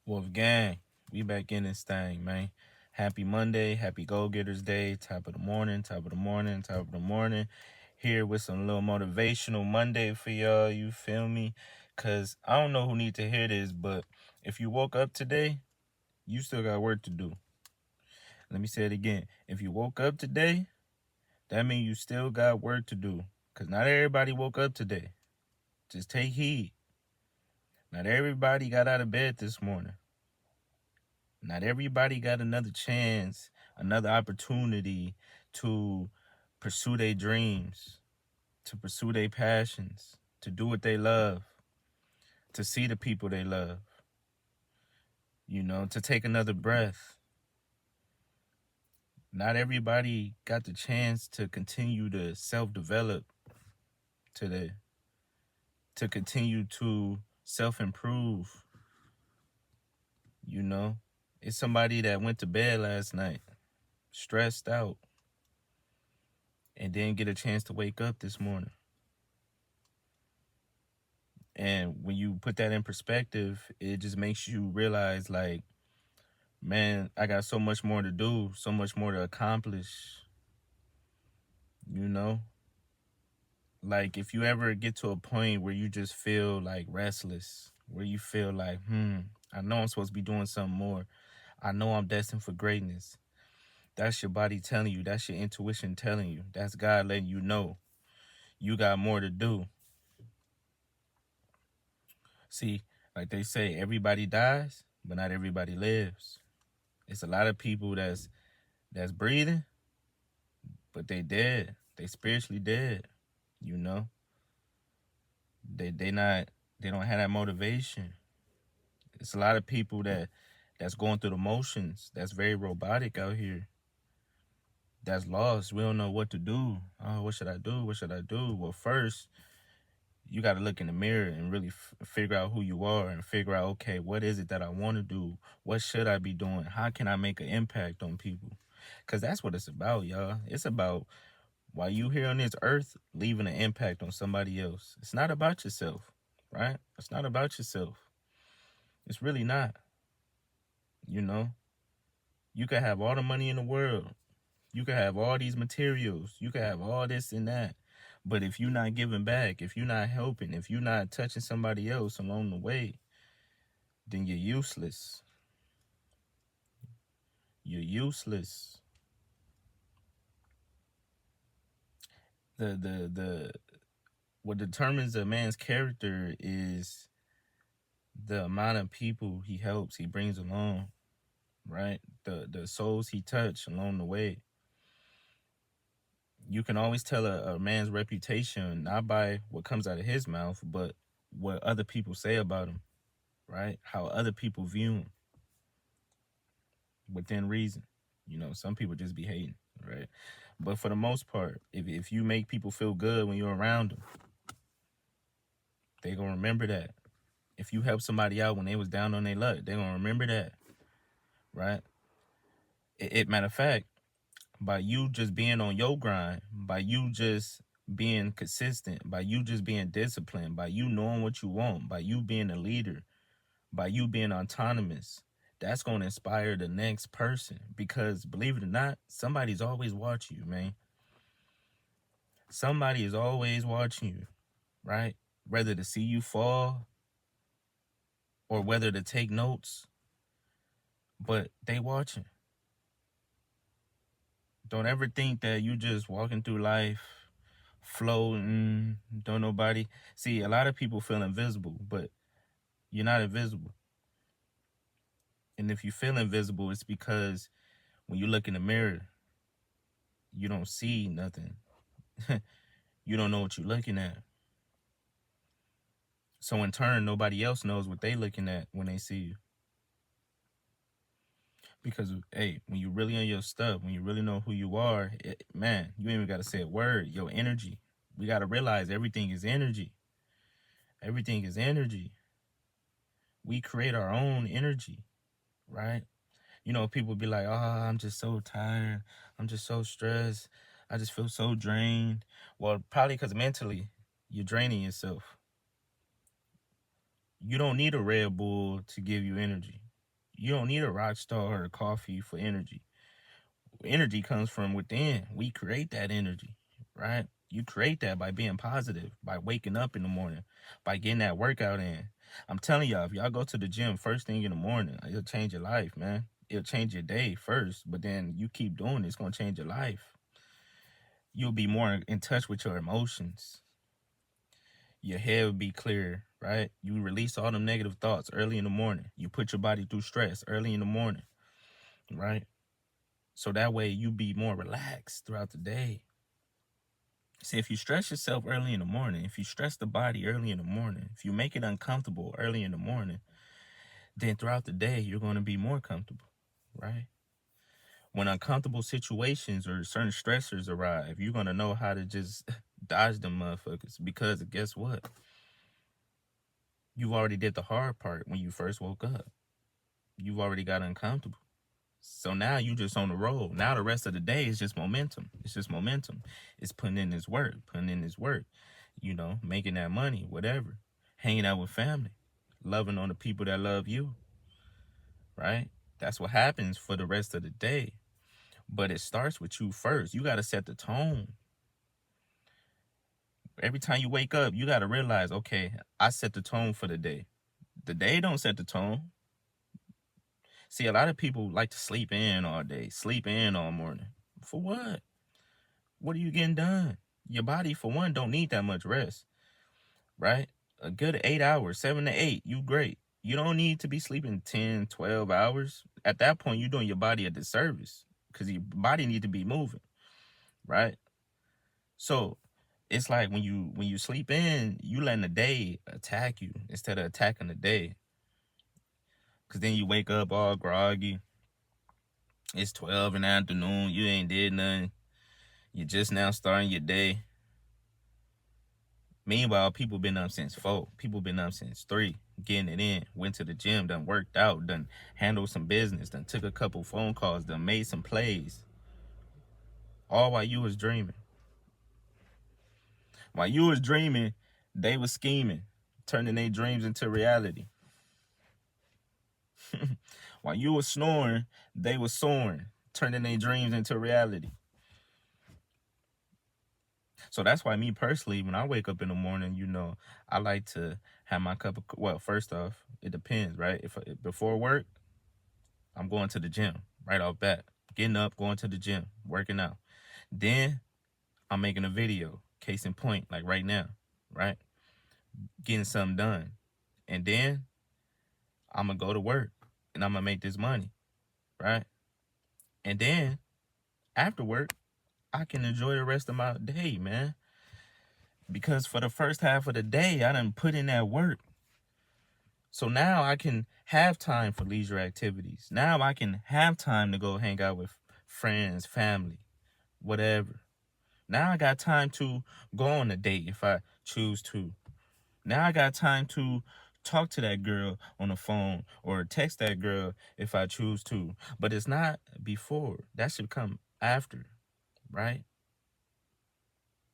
Wolf Gang, we back in this thing, man. Happy Monday, happy Go Getters Day, top of the morning, top of the morning, top of the morning. Here with some little motivational Monday for y'all, you feel me? Cause I don't know who need to hear this, but if you woke up today, you still got work to do. Let me say it again. If you woke up today, that means you still got work to do. Cause not everybody woke up today. Just take heed. Not everybody got out of bed this morning. Not everybody got another chance, another opportunity to pursue their dreams, to pursue their passions, to do what they love, to see the people they love, to take another breath. Not everybody got the chance to continue to self-develop today, to continue to self-improve, It's somebody that went to bed last night, stressed out, and didn't get a chance to wake up this morning. And when you put that in perspective, it just makes you realize, like, man, I got so much more to do, so much more to accomplish, you know? Like, if you ever get to a point where you just feel, like, restless, where you feel like, I know I'm supposed to be doing something more. I know I'm destined for greatness. That's your body telling you. That's your intuition telling you. That's God letting you know you got more to do. See, like they say, everybody dies, but not everybody lives. It's a lot of people that's breathing, but they dead. They spiritually dead. You know, they don't have that motivation. It's a lot of people that's going through the motions. That's very robotic out here. That's lost. We don't know what to do. Oh, what should I do? What should I do? Well, first you got to look in the mirror and really figure out who you are and figure out, okay, what is it that I want to do? What should I be doing? How can I make an impact on people? Because that's what it's about, y'all. It's about, while you here on this earth, leaving an impact on somebody else. It's not about yourself, right? It's not about yourself. It's really not. You know, you could have all the money in the world. You could have all these materials. You could have all this and that. But if you're not giving back, if you're not helping, if you're not touching somebody else along the way, then you're useless. You're useless. The what determines a man's character is the amount of people he helps, he brings along, right? The souls he touch along the way. You can always tell a man's reputation not by what comes out of his mouth, but what other people say about him, right? How other people view him within reason. Some people just be hating, right? But for the most part, if you make people feel good when you're around them, they gonna remember that. If you help somebody out when they was down on their luck, they gonna remember that, right? Matter of fact, by you just being on your grind, by you just being consistent, by you just being disciplined, by you knowing what you want, by you being a leader, by you being autonomous, that's going to inspire the next person. Because believe it or not, somebody's always watching you, man. Somebody is always watching you, right? Whether to see you fall or whether to take notes, but they watching. Don't ever think that you just walking through life floating, don't nobody see. A lot of people feel invisible, but you're not invisible. And if you feel invisible, it's because when you look in the mirror, you don't see nothing. You don't know what you're looking at. So in turn, nobody else knows what they looking at when they see you. Because, hey, when you really on your stuff, when you really know who you are, man, you ain't even got to say a word. Your energy. We got to realize everything is energy. Everything is energy. We create our own energy, right? People be like, oh, I'm just so tired. I'm just so stressed. I just feel so drained. Well, probably because mentally, you're draining yourself. You don't need a Red Bull to give you energy. You don't need a rock star or coffee for energy. Energy comes from within. We create that energy, right? You create that by being positive, by waking up in the morning, by getting that workout in. I'm telling y'all, if y'all go to the gym first thing in the morning, it'll change your life, man. It'll change your day first, but then you keep doing it, it's gonna change your life. You'll be more in touch with your emotions. Your head will be clear, right? You release all them negative thoughts early in the morning. You put your body through stress early in the morning, right? So that way you be more relaxed throughout the day. See, if you stress yourself early in the morning, if you stress the body early in the morning, if you make it uncomfortable early in the morning, then throughout the day, you're going to be more comfortable, right? When uncomfortable situations or certain stressors arrive, you're going to know how to just dodge them motherfuckers, because guess what? You've already did the hard part when you first woke up. You've already got uncomfortable. So now you just on the road. Now the rest of the day is just momentum. It's just momentum. It's putting in this work, making that money, whatever. Hanging out with family, loving on the people that love you, right? That's what happens for the rest of the day. But it starts with you first. You got to set the tone. Every time you wake up, you got to realize, okay, I set the tone for the day. The day don't set the tone. See, a lot of people like to sleep in all day, sleep in all morning. For what? What are you getting done? Your body, for one, don't need that much rest, right? A good 8 hours, 7 to 8, you great. You don't need to be sleeping 10, 12 hours. At that point, you're doing your body a disservice, because your body need to be moving, right? So it's like when you sleep in, you letting the day attack you instead of attacking the day. Because then you wake up all groggy. It's 12 in the afternoon. You ain't did nothing. You're just now starting your day. Meanwhile, people been up since 4. People been up since 3, getting it in. Went to the gym, done worked out, done handled some business, done took a couple phone calls, done made some plays. All while you was dreaming. While you was dreaming, they was scheming, turning their dreams into reality. While you was snoring, they was soaring, turning their dreams into reality. So that's why me personally, when I wake up in the morning, I like to have my cup of, well, first off, it depends, right? If before work, I'm going to the gym right off bat, getting up, going to the gym, working out. Then I'm making a video, case in point, like right now, right? Getting something done. And then I'm going to go to work and I'm going to make this money, right? And then after work, I can enjoy the rest of my day, man. Because for the first half of the day, I done put in that work. So now I can have time for leisure activities. Now I can have time to go hang out with friends, family, whatever. Now I got time to go on a date if I choose to. Now I got time to talk to that girl on the phone or text that girl if I choose to. But it's not before. That should come after, right?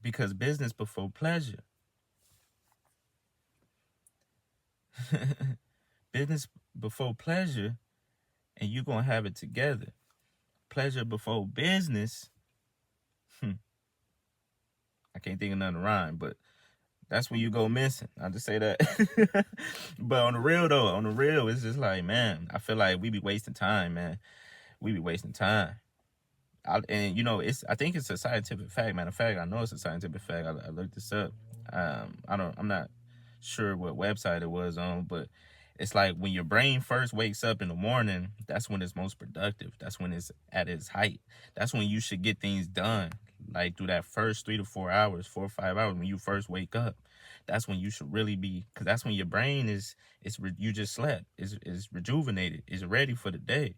Because business before pleasure. Business before pleasure, and you're going to have it together. Pleasure before business. I can't think of nothing rhyme, but that's when you go missing. I just say that. But on the real, it's just like, man, I feel like we be wasting time, man. We be wasting time. I think it's a scientific fact. Matter of fact, I know it's a scientific fact. I looked this up. I'm not sure what website it was on, but it's like when your brain first wakes up in the morning, that's when it's most productive. That's when it's at its height. That's when you should get things done. Like through that first 3 to 4 hours, 4 or 5 hours when you first wake up. That's when you should really be, because that's when your brain you just slept, is rejuvenated, is ready for the day,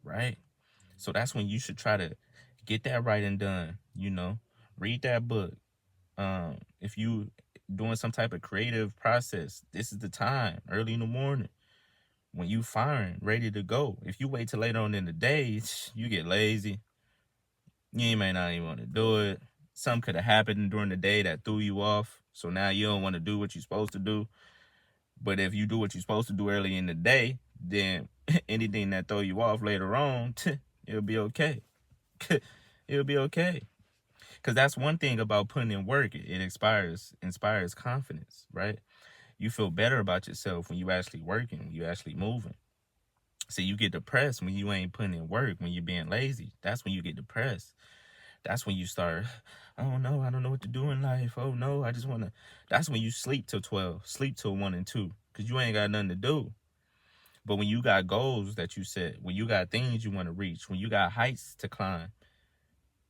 right? So that's when you should try to get that writing done, read that book. If you doing some type of creative process, this is the time, early in the morning, when you firing, ready to go. If you wait till later on in the day, you get lazy. You may not even want to do it. Something could have happened during the day that threw you off. So now you don't want to do what you're supposed to do. But if you do what you're supposed to do early in the day, then anything that throw you off later on, it'll be okay. It'll be okay. Because that's one thing about putting in work. It inspires confidence, right? You feel better about yourself when you actually working, you actually moving. See, you get depressed when you ain't putting in work, when you're being lazy. That's when you get depressed. That's when you start, oh no, I don't know what to do in life. Oh no, I just want to. That's when you sleep till 12, sleep till 1 and 2, because you ain't got nothing to do. But when you got goals that you set, when you got things you want to reach, when you got heights to climb,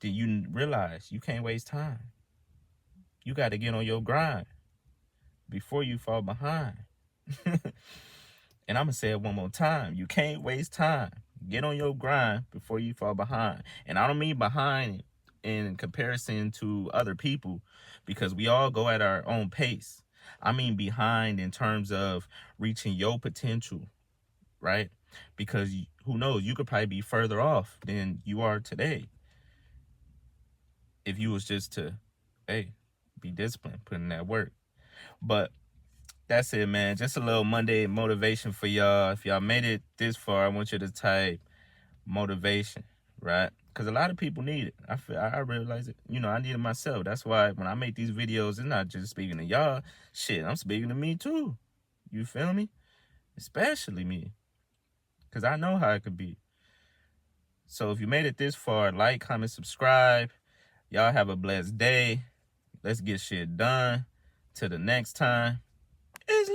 then you realize you can't waste time. You got to get on your grind before you fall behind. And I'm going to say it one more time. You can't waste time. Get on your grind before you fall behind. And I don't mean behind in comparison to other people, because we all go at our own pace. I mean behind in terms of reaching your potential, right? Because who knows, you could probably be further off than you are today if you was just to, hey, be disciplined, put in that work. But that's it, man. Just a little Monday motivation for y'all. If y'all made it this far, I want you to type motivation, right? Because a lot of people need it. I realize it. You know, I need it myself. That's why when I make these videos, it's not just speaking to y'all. Shit, I'm speaking to me too. You feel me? Especially me. Because I know how it could be. So if you made it this far, like, comment, subscribe. Y'all have a blessed day. Let's get shit done. Till the next time. It's